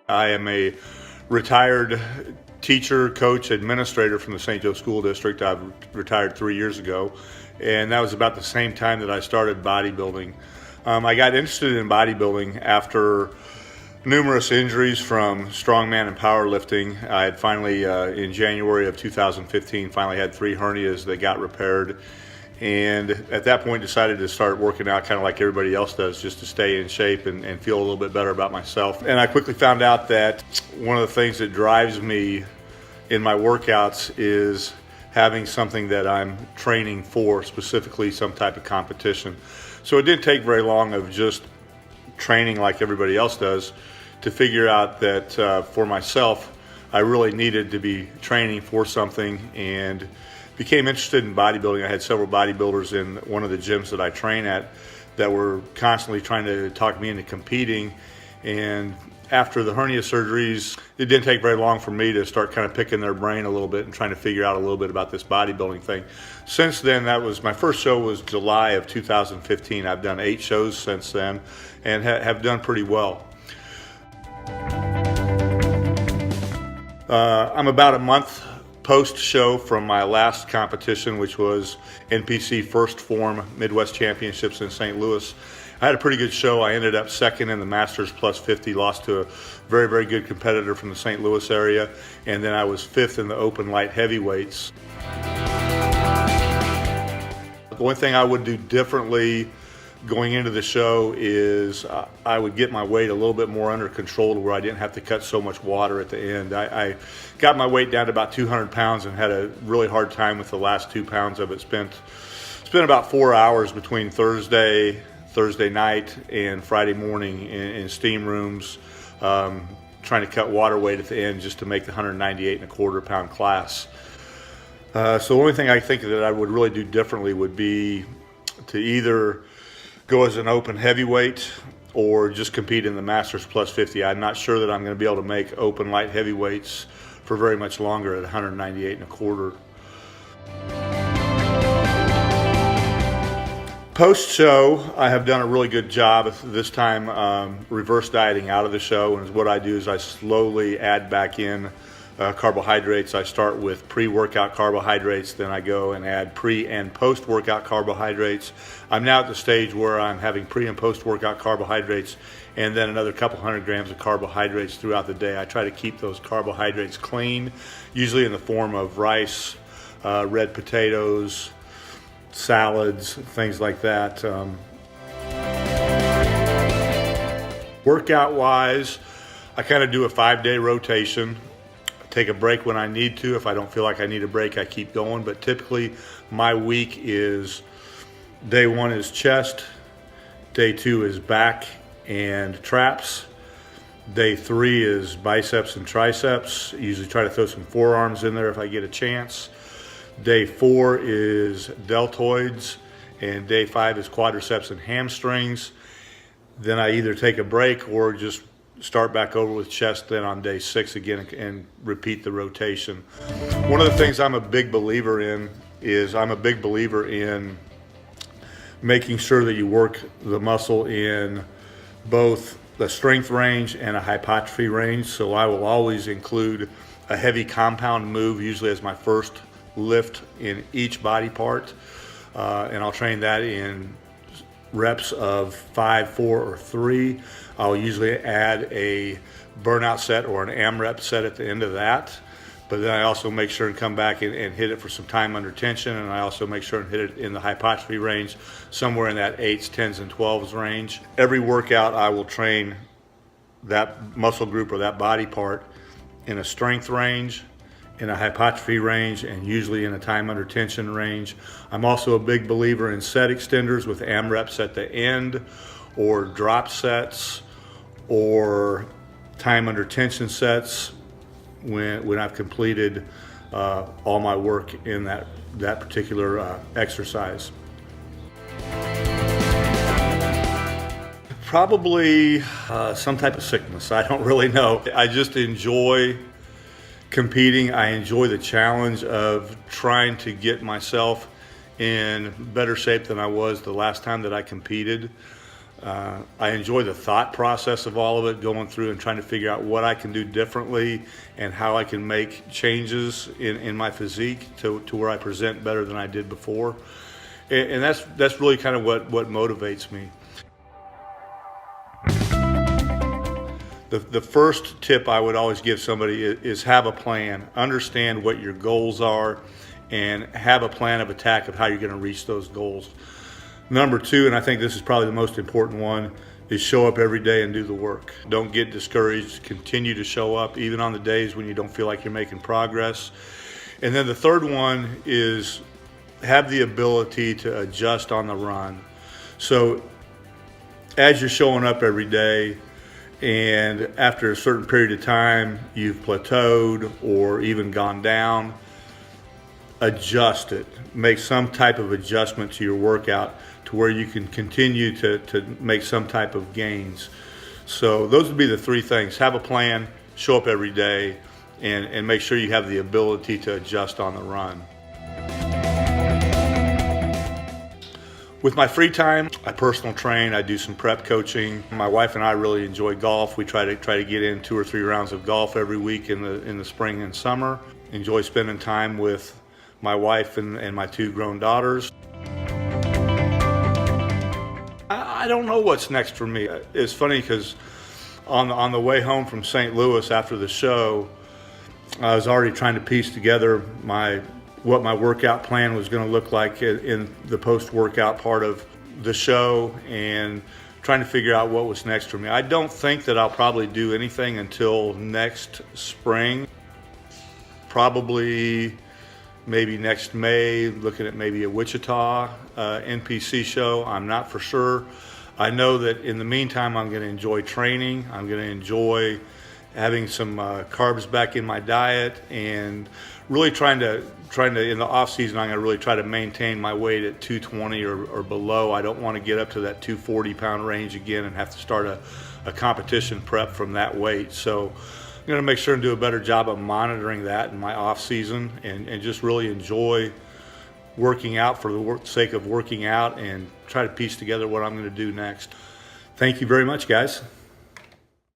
I am a retired teacher, coach, administrator from the St. Joe School District. I've retired 3 years ago, and that was about the same time that I started bodybuilding. I got interested in bodybuilding after numerous injuries from strongman and powerlifting. I had finally, in January of 2015, finally had 3 hernias that got repaired. And at that point decided to start working out kind of like everybody else does, just to stay in shape and feel a little bit better about myself. And I quickly found out that one of the things that drives me in my workouts is having something that I'm training for, specifically some type of competition. So it didn't take very long of just training like everybody else does to figure out that for myself, I really needed to be training for something, and became interested in bodybuilding. I had several bodybuilders in one of the gyms that I train at that were constantly trying to talk me into competing. And after the hernia surgeries, it didn't take very long for me to start kind of picking their brain a little bit and trying to figure out a little bit about this bodybuilding thing. Since then, that was my first show was July of 2015. I've done 8 shows since then and have done pretty well. I'm about a month post-show from my last competition, which was NPC First Form Midwest Championships in St. Louis. I had a pretty good show. I ended up second in the Masters plus 50, lost to a very, very good competitor from the St. Louis area, and then I was 5th in the open light heavyweights. The one thing I would do differently going into the show is I would get my weight a little bit more under control to where I didn't have to cut so much water at the end. I got my weight down to about 200 pounds and had a really hard time with the last 2 pounds of it. Spent about 4 hours between Thursday night and Friday morning in steam rooms, trying to cut water weight at the end just to make the 198.25 pound class. So the only thing I think that I would really do differently would be to either go as an open heavyweight or just compete in the Masters plus 50. I'm not sure that I'm going to be able to make open light heavyweights for very much longer at 198.25. Post-show, I have done a really good job this time reverse dieting out of the show, and what I do is I slowly add back in carbohydrates. I start with pre-workout carbohydrates, then I go and add pre- and post-workout carbohydrates. I'm now at the stage where I'm having pre- and post-workout carbohydrates and then another couple hundred grams of carbohydrates throughout the day. I try to keep those carbohydrates clean, usually in the form of rice, red potatoes, salads, things like that. Workout-wise, I kind of do a 5-day rotation. Take a break when I need to. If I don't feel like I need a break, I keep going. But typically, my week is day 1 is chest, day 2 is back and traps, day 3 is biceps and triceps. I usually try to throw some forearms in there if I get a chance. Day 4 is deltoids, and day 5 is quadriceps and hamstrings. Then I either take a break or just start back over with chest then on day 6 again and repeat the rotation. One of the things I'm a big believer in is making sure that you work the muscle in both the strength range and a hypertrophy range. So I will always include a heavy compound move, usually as my first lift in each body part. And I'll train that in reps of 5, 4, or 3. I'll usually add a burnout set or an AMRAP set at the end of that. But then I also make sure and come back and hit it for some time under tension, and I also make sure and hit it in the hypertrophy range, somewhere in that 8s, 10s, and 12s range. Every workout I will train that muscle group or that body part in a strength range, in a hypertrophy range, and usually in a time under tension range. I'm also a big believer in set extenders with AMRAPs at the end, or drop sets, or time under tension sets when I've completed all my work in that particular exercise. Probably some type of sickness. I don't really know. I just enjoy competing. I enjoy the challenge of trying to get myself in better shape than I was the last time that I competed. I enjoy the thought process of all of it, going through and trying to figure out what I can do differently and how I can make changes in my physique to where I present better than I did before. And that's really kind of what motivates me. The first tip I would always give somebody is have a plan. Understand what your goals are and have a plan of attack of how you're going to reach those goals. Number two, and I think this is probably the most important one, is show up every day and do the work. Don't get discouraged. Continue to show up even on the days when you don't feel like you're making progress. And then the third one is have the ability to adjust on the run. So as you're showing up every day, and after a certain period of time you've plateaued or even gone down, adjust it. Make some type of adjustment to your workout to where you can continue to make some type of gains. So those would be the three things. Have a plan, show up every day, and make sure you have the ability to adjust on the run. With my free time, I personal train, I do some prep coaching. My wife and I really enjoy golf. We try to get in 2 or 3 rounds of golf every week in the spring and summer. Enjoy spending time with my wife and my 2 grown daughters. I don't know what's next for me. It's funny because on the way home from St. Louis after the show, I was already trying to piece together what my workout plan was going to look like in the post-workout part of the show and trying to figure out what was next for me. I don't think that I'll probably do anything until next spring. Probably maybe next May, looking at maybe a Wichita NPC show. I'm not for sure. I know that in the meantime, I'm going to enjoy training. I'm going to enjoy having some carbs back in my diet and really trying to in the off season, I'm going to really try to maintain my weight at 220 or below. I don't want to get up to that 240 pound range again and have to start a competition prep from that weight. So I'm going to make sure and do a better job of monitoring that in my off season and just really enjoy working out for the sake of working out and try to piece together what I'm going to do next. Thank you very much, guys.